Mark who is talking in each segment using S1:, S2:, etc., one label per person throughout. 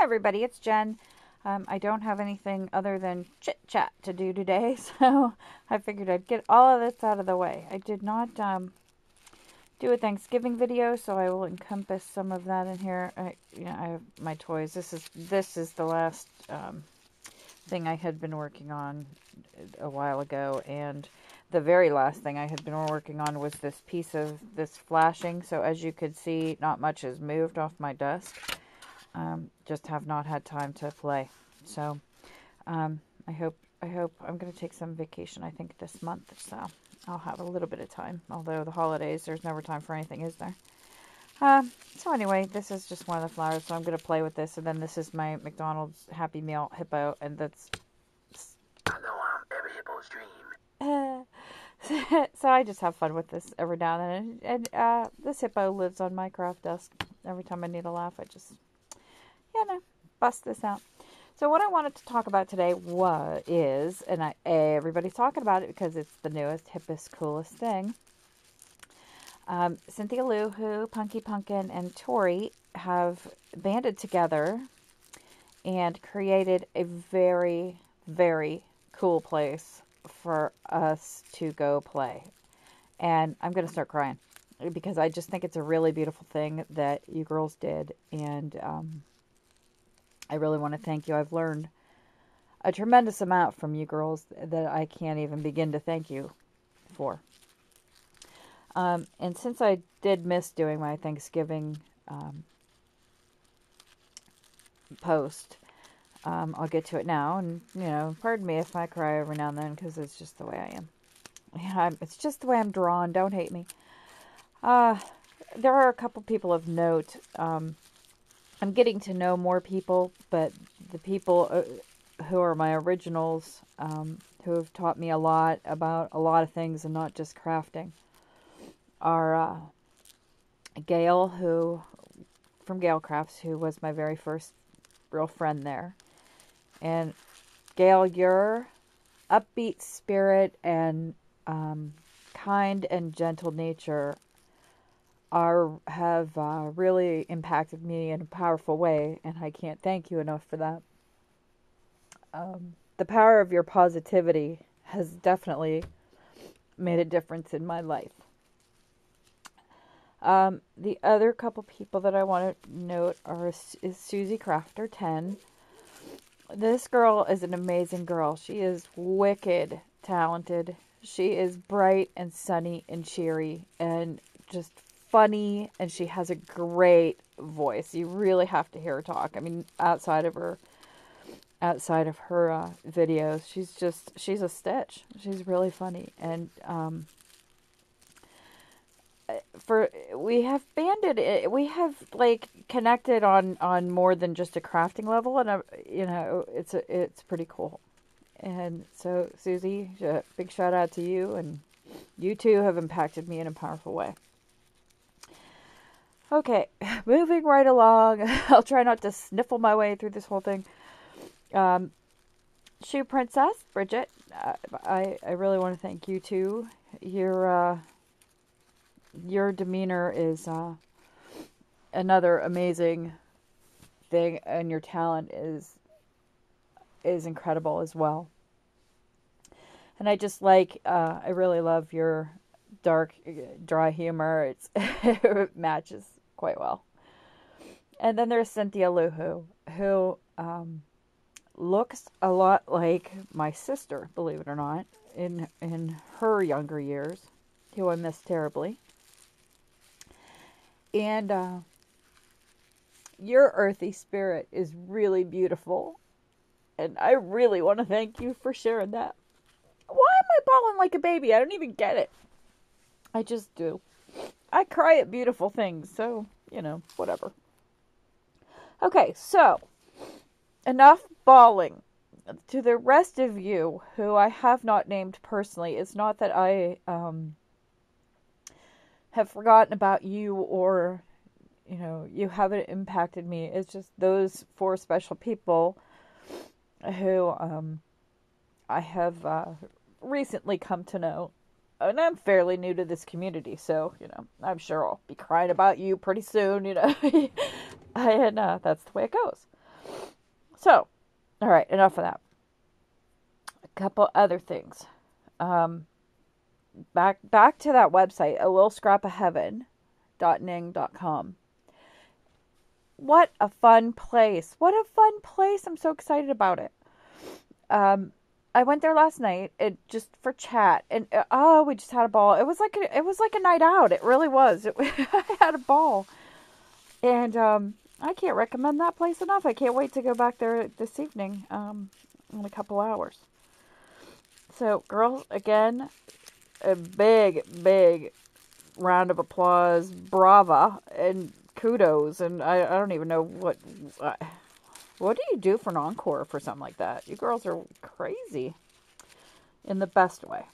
S1: Hi everybody, it's Jen. I don't have anything other than chit chat to do today, so I figured I'd get all of this out of the way. I did not do a Thanksgiving video, so I will encompass some of that in here. I have my toys. This is the last thing I had been working on a while ago, and the very last thing I had been working on was this piece of this flashing. So as you could see, not much has moved off my desk. Just have not had time to play. So I hope I'm going to take some vacation, I think, this month. So I'll have a little bit of time. Although the holidays, there's never time for anything, is there? So anyway, this is just one of the flowers. So I'm going to play with this. And then this is my McDonald's Happy Meal hippo. And that's...
S2: I know I'm every hippo's dream.
S1: So I just have fun with this every now and then. And this hippo lives on my craft desk. Every time I need a laugh, I just... bust this out. So what I wanted to talk about today is, and everybody's talking about it because it's the newest, hippest, coolest thing. Cynthia Lou Who, Punky Pumpkin, and Tori have banded together and created a very, very cool place for us to go play. And I'm going to start crying because I just think it's a really beautiful thing that you girls did. And I really want to thank you. I've learned a tremendous amount from you girls that I can't even begin to thank you for. And since I did miss doing my Thanksgiving post, I'll get to it now. And, pardon me if I cry every now and then because it's just the way I am. Yeah, it's just the way I'm drawn. Don't hate me. There are a couple people of note. I'm getting to know more people, but the people who are my originals, who have taught me a lot about a lot of things and not just crafting, are Gail, from Gail Crafts, who was my very first real friend there. And Gail, your upbeat spirit and kind and gentle nature have really impacted me in a powerful way, and I can't thank you enough for that. The power of your positivity has definitely made a difference in my life. The other couple people that I want to note is Susie Crafter 10. This girl is an amazing girl. She is wicked talented. She is bright and sunny and cheery and just funny, and she has a great voice. You really have to hear her talk. I mean, outside of her videos, she's a stitch. She's really funny. And we have banded it. We have connected on more than just a crafting level, and it's pretty cool. And so, Susie, big shout out to you, and you too have impacted me in a powerful way. Okay, moving right along. I'll try not to sniffle my way through this whole thing. Shoe Princess, Bridget, I really want to thank you too. Your demeanor is another amazing thing, and your talent is incredible as well. And I just I really love your dark, dry humor. It matches quite well. And then there's Cynthia Lou who looks a lot like my sister, believe it or not, in her younger years, who I miss terribly. And your earthy spirit is really beautiful, and I really want to thank you for sharing that. Why am I bawling like a baby? I don't even get it. I just do. I cry at beautiful things, so, whatever. Okay, so, enough bawling. To the rest of you, who I have not named personally, it's not that I have forgotten about you or, you haven't impacted me. It's just those 4 special people who I have recently come to know. And I'm fairly new to this community, so, I'm sure I'll be crying about you pretty soon, and that's the way it goes. So, all right, enough of that. A couple other things. Back to that website, a little scrap of heaven.ning.com. What a fun place. What a fun place. I'm so excited about it. I went there last night, just for chat, and we just had a ball. It was like a night out. It really was. I had a ball, and I can't recommend that place enough. I can't wait to go back there this evening, in a couple hours. So, girls, again, a big round of applause, brava, and kudos. And I don't even know what do you do for an encore for something like that? You girls are crazy in the best way.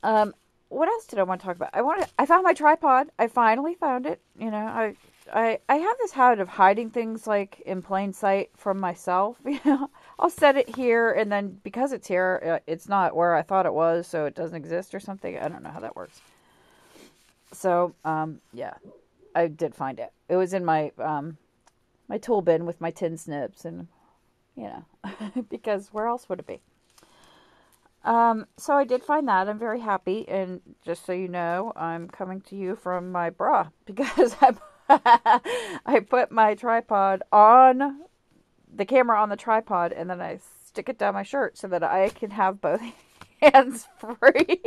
S1: What else did I want to talk about? I found my tripod. I finally found it. You know, I have this habit of hiding things like in plain sight from myself. You know, I'll set it here, and then because it's here, it's not where I thought it was, so it doesn't exist or something. I don't know how that works. So, yeah, I did find it. It was in my my tool bin with my tin snips, and you know, because where else would it be? So I did find that. I'm very happy, and just so you know, I'm coming to you from my bra because I put my tripod on the camera on the tripod, and then I stick it down my shirt so that I can have both hands free.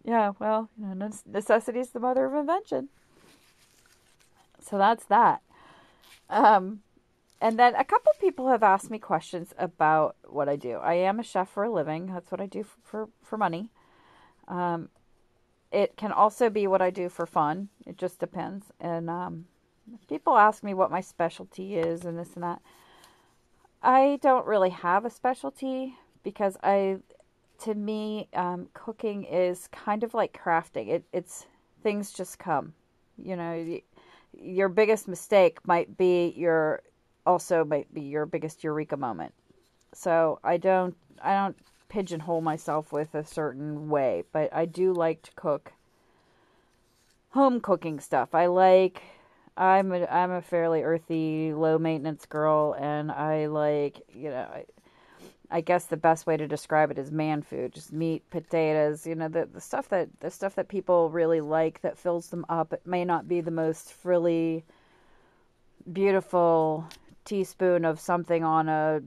S1: Yeah, well, you know, necessity is the mother of invention. So that's that. And then a couple people have asked me questions about what I do. I am a chef for a living. That's what I do for money. It can also be what I do for fun. It just depends. And people ask me what my specialty is and this and that. I don't really have a specialty because to me, cooking is kind of like crafting. It's things just come. You know, your biggest mistake might be your biggest eureka moment. So I don't pigeonhole myself with a certain way, but I do like to cook home cooking stuff. I'm a fairly earthy, low maintenance girl, and I like, you know, I guess the best way to describe it is man food, just meat, potatoes, you know, the stuff that people really like that fills them up. It may not be the most frilly, beautiful teaspoon of something on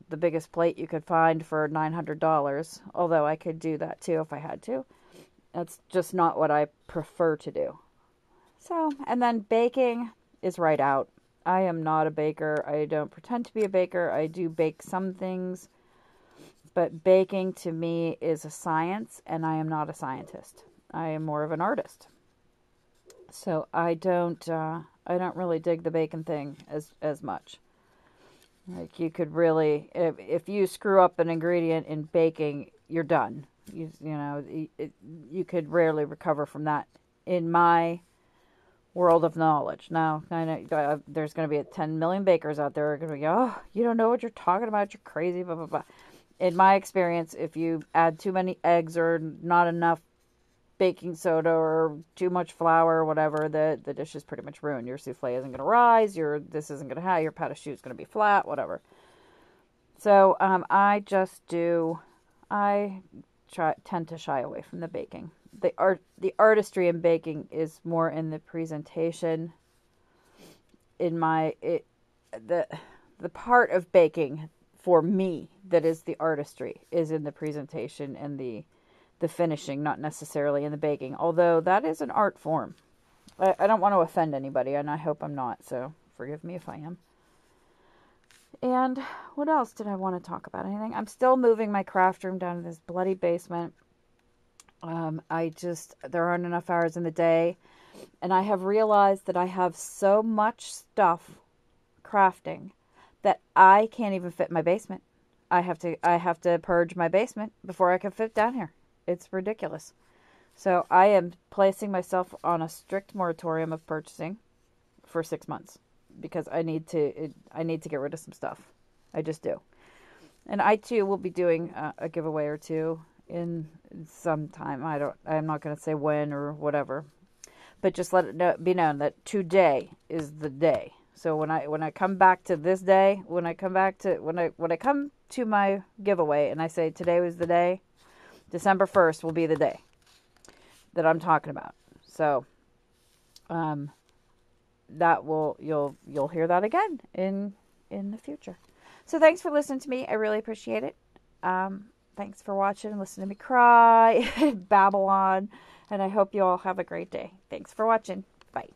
S1: the biggest plate you could find for $900, although I could do that too if I had to. That's just not what I prefer to do. So, and then baking is right out. I am not a baker. I don't pretend to be a baker. I do bake some things, but baking to me is a science, and I am not a scientist. I am more of an artist. So I don't really dig the bacon thing as much. Like, you could really, if you screw up an ingredient in baking, you're done. You know, you could rarely recover from that in my world of knowledge. Now, I know there's going to be 10 million bakers out there who are going to be, oh, you don't know what you're talking about, you're crazy, blah, blah, blah. In my experience, if you add too many eggs or not enough baking soda or too much flour or whatever, the dish is pretty much ruined. Your souffle isn't going to rise, this isn't going to have, your pâte à choux is going to be flat, whatever. So, I tend to shy away from the baking. The artistry in baking is more in the presentation. The part of baking for me that is the artistry is in the presentation and the finishing, not necessarily in the baking, although that is an art form. I don't want to offend anybody, and I hope I'm not, so forgive me if I am. And what else did I want to talk about? Anything? I'm still moving my craft room down to this bloody basement. There aren't enough hours in the day, and I have realized that I have so much stuff crafting that I can't even fit in my basement. I have to purge my basement before I can fit down here. It's ridiculous. So I am placing myself on a strict moratorium of purchasing for 6 months because I need to get rid of some stuff. I just do. And I too will be doing a giveaway or two in some time. I'm not going to say when or whatever, but just let it be known that today is the day So when I come back to this day, when I come to my giveaway and I say today was the day, December 1st will be the day that I'm talking about. So that will you'll hear that again in the future. So thanks for listening to me. I really appreciate it. Thanks for watching and listening to me cry, babble on, and I hope you all have a great day. Thanks for watching. Bye.